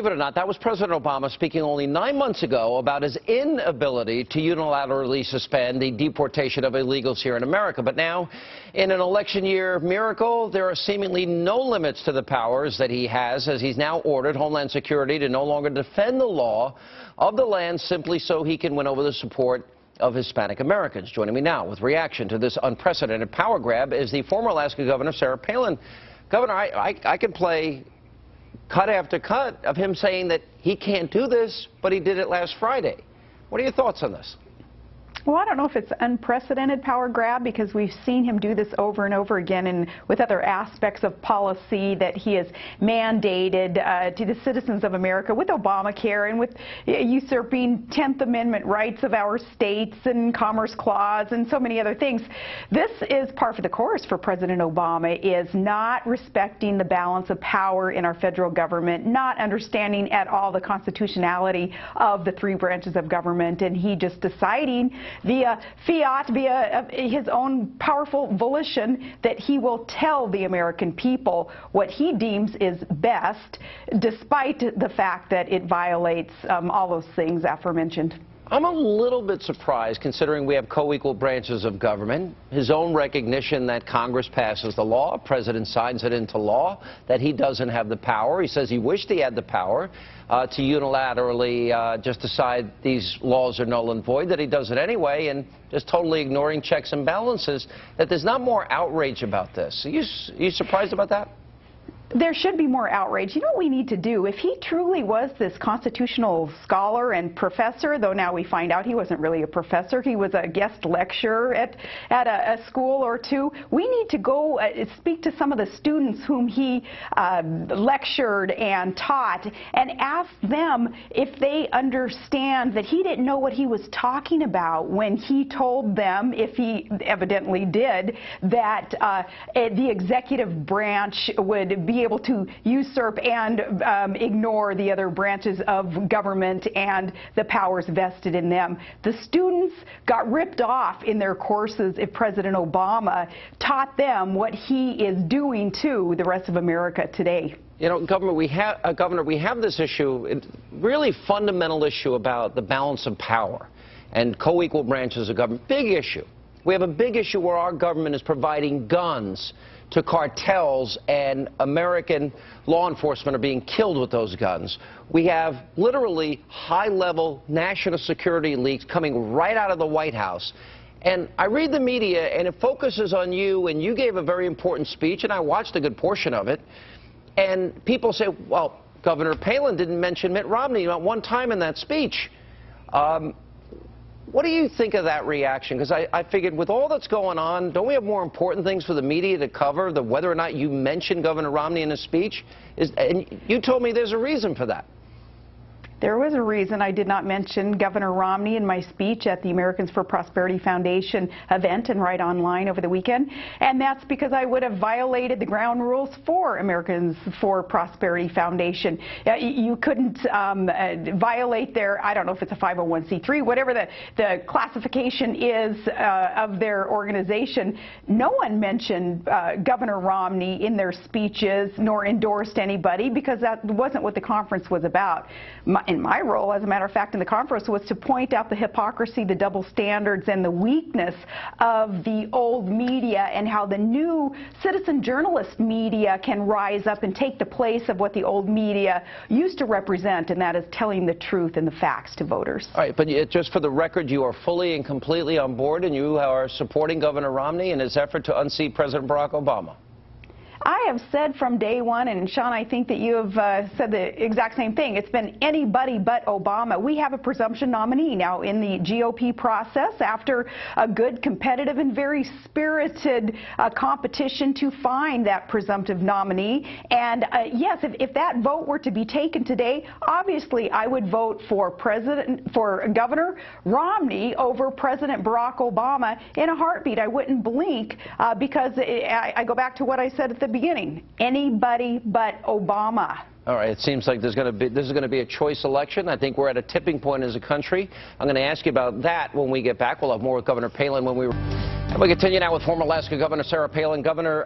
Believe it or not, that was President Obama speaking only 9 months ago about his inability to unilaterally suspend the deportation of illegals here in America. But now, in an election year miracle, there are seemingly no limits to the powers that he has, as he's now ordered Homeland Security to no longer defend the law of the land simply so he can win over the support of Hispanic Americans. Joining me now with reaction to this unprecedented power grab is the former Alaska Governor, Sarah Palin. Governor, I could play cut after cut of him saying that he can't do this, but he did it last Friday. What are your thoughts on this? Well, I don't know if it's unprecedented power grab, because we've seen him do this over and over again and with other aspects of policy that he has mandated to the citizens of America with Obamacare and with usurping 10th Amendment rights of our states and Commerce Clause and so many other things. This is par for the course for President Obama, is not respecting the balance of power in our federal government, not understanding at all the constitutionality of the three branches of government, and he just deciding via fiat, via his own powerful volition, that he will tell the American people what he deems is best, despite the fact that it violates all those things aforementioned. I'm a little bit surprised, considering we have co-equal branches of government, his own recognition that Congress passes the law, President signs it into law, that he doesn't have the power. He says he wished he had the power to unilaterally just decide these laws are null and void, that he does it anyway, and just totally ignoring checks and balances, that there's not more outrage about this. Are you surprised about that? There should be more outrage. You know what we need to do? If he truly was this constitutional scholar and professor, though now we find out he wasn't really a professor, he was a guest lecturer at a school or two, we need to go speak to some of the students whom he lectured and taught and ask them if they understand that he didn't know what he was talking about when he told them, if he evidently did, that the executive branch would be able to usurp and ignore the other branches of government and the powers vested in them. The students got ripped off in their courses if President Obama taught them what he is doing to the rest of America today. You know, Governor, we have this issue, a really fundamental issue about the balance of power and co-equal branches of government. Big issue. We have a big issue where our government is providing guns to cartels, and American law enforcement are being killed with those guns. We have literally high-level national security leaks coming right out of the White House. And I read the media, and it focuses on you, and you gave a very important speech, and I watched a good portion of it. And people say, well, Governor Palin didn't mention Mitt Romney not one time in that speech. What do you think of that reaction? Because I figured with all that's going on, don't we have more important things for the media to cover than whether or not you mentioned Governor Romney in a speech? And you told me there's a reason for that. There was a reason I did not mention Governor Romney in my speech at the Americans for Prosperity Foundation event and right online over the weekend, and that's because I would have violated the ground rules for Americans for Prosperity Foundation. You couldn't violate their, I don't know if it's a 501c3, whatever the classification is of their organization. No one mentioned Governor Romney in their speeches nor endorsed anybody, because that wasn't what the conference was about. In my role, as a matter of fact, in the conference was to point out the hypocrisy, the double standards, and the weakness of the old media, and how the new citizen journalist media can rise up and take the place of what the old media used to represent, and that is telling the truth and the facts to voters. All right, but just for the record, you are fully and completely on board, and you are supporting Governor Romney in his effort to unseat President Barack Obama. I have said from day one, and Sean, I think that you have said the exact same thing. It's been anybody but Obama. We have a presumption nominee now in the GOP process after a good, competitive, and very spirited competition to find that presumptive nominee. And yes, if that vote were to be taken today, obviously I would vote for Governor Romney over President Barack Obama in a heartbeat. I wouldn't blink because I go back to what I said at the beginning. Anybody but Obama. All right, it seems like this is going to be a choice election. I think we're at a tipping point as a country. I'm going to ask you about that when we get back. We'll have more with Governor Palin when we And we continue now with former Alaska Governor Sarah Palin. Governor,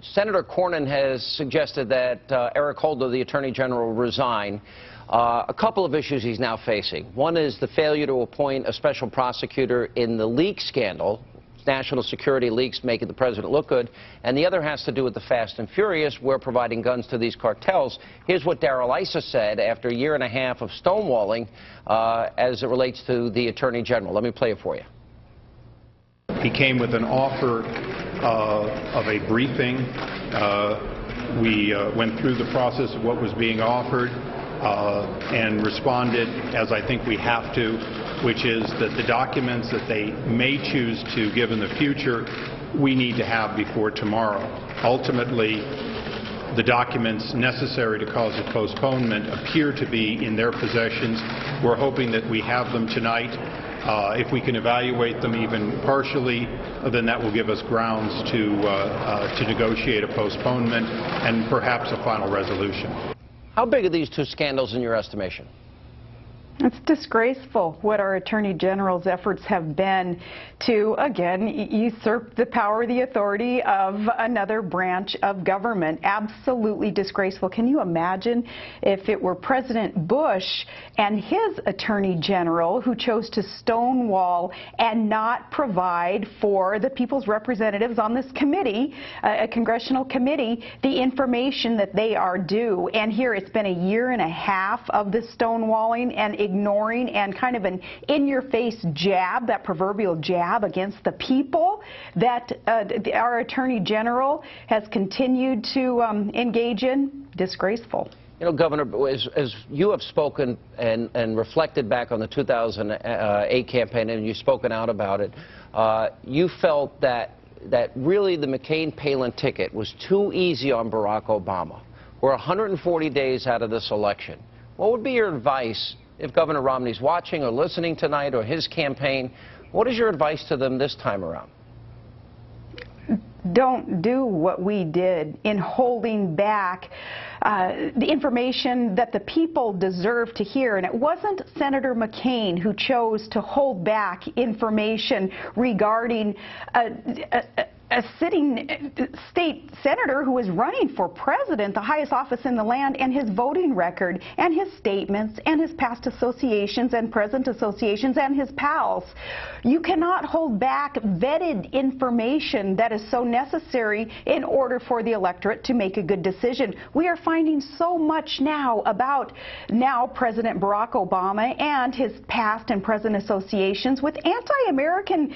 Senator Cornyn has suggested that Eric Holder, the Attorney General, resign. A couple of issues he's now facing. One is the failure to appoint a special prosecutor in the leak scandal, national security leaks making the president look good, and the other has to do with the Fast and Furious. We're providing guns to these cartels. Here's what Darrell Issa said after a year and a half of stonewalling as it relates to the Attorney General. Let me play it for you. He came with an offer of a briefing. We went through the process of what was being offered and responded, as I think we have to, which is that the documents that they may choose to give in the future, we need to have before tomorrow. Ultimately, the documents necessary to cause a postponement appear to be in their possessions. We're hoping that we have them tonight. If we can evaluate them even partially, then that will give us grounds to negotiate a postponement and perhaps a final resolution. How big are these two scandals in your estimation? It's disgraceful what our Attorney General's efforts have been to, again, usurp the power, the authority of another branch of government. Absolutely disgraceful. Can you imagine if it were President Bush and his Attorney General who chose to stonewall and not provide for the people's representatives on this committee, a congressional committee, the information that they are due? And here it's been a year and a half of this stonewalling and ignoring and kind of an in-your-face jab, that proverbial jab against the people that our Attorney General has continued to engage in. Disgraceful. You know, Governor, as you have spoken and reflected back on the 2008 campaign, and you've spoken out about it, you felt that really the McCain-Palin ticket was too easy on Barack Obama. We're 140 days out of this election. What would be your advice if Governor Romney's watching or listening tonight, or his campaign? What is your advice to them this time around? Don't do what we did in holding back the information that the people deserve to hear. And it wasn't Senator McCain who chose to hold back information regarding a sitting state senator who is running for president, the highest office in the land, and his voting record and his statements and his past associations and present associations and his pals. You cannot hold back vetted information that is so necessary in order for the electorate to make a good decision. We are finding so much now about President Barack Obama and his past and present associations with anti-American,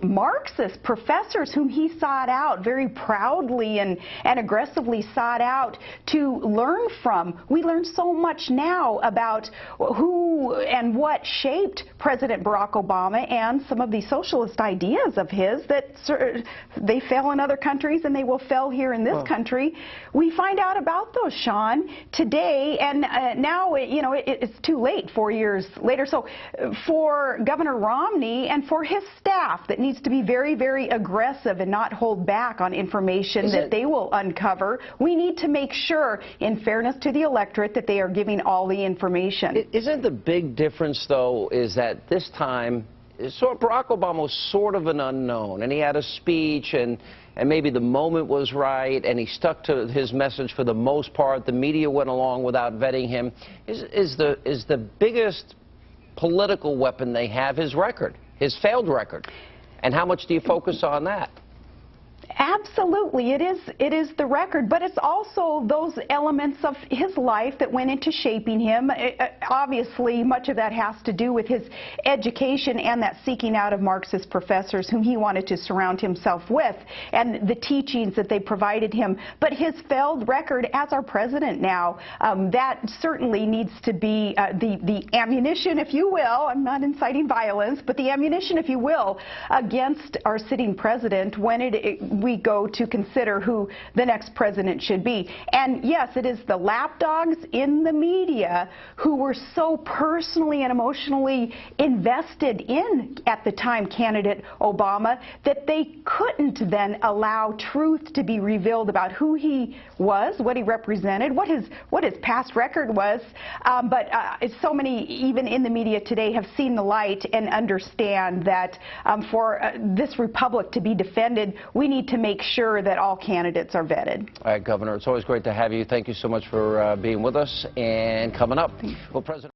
Marxist professors whom he sought out, very proudly and aggressively sought out to learn from. We learn so much now about who and what shaped President Barack Obama and some of the socialist ideas of his that they fail in other countries and they will fail here in this country. We find out about those, Sean, today, and now it's too late, 4 years later. So for Governor Romney and for his staff that needs to be very, very aggressive and not hold back on information that they will uncover, we need to make sure, in fairness to the electorate, that they are giving all the information. Isn't the big difference, though, is that this time, Barack Obama was sort of an unknown, and he had a speech, and maybe the moment was right, and he stuck to his message for the most part. The media went along without vetting him. Is the biggest political weapon they have his record, his failed record? And how much do you focus on that? Absolutely, it is the record, but it's also those elements of his life that went into shaping him. Obviously, much of that has to do with his education and that seeking out of Marxist professors whom he wanted to surround himself with, and the teachings that they provided him. But his failed record as our president now, that certainly needs to be the ammunition, if you will. I'm not inciting violence, but the ammunition, if you will, against our sitting president when we go to consider who the next president should be. And yes, it is the lapdogs in the media who were so personally and emotionally invested in, at the time, candidate Obama, that they couldn't then allow truth to be revealed about who he was, what he represented, what his past record was. But so many, even in the media today, have seen the light and understand that for this republic to be defended, we need to make sure that all candidates are vetted. All right, Governor, it's always great to have you. Thank you so much for being with us. And coming up, well, President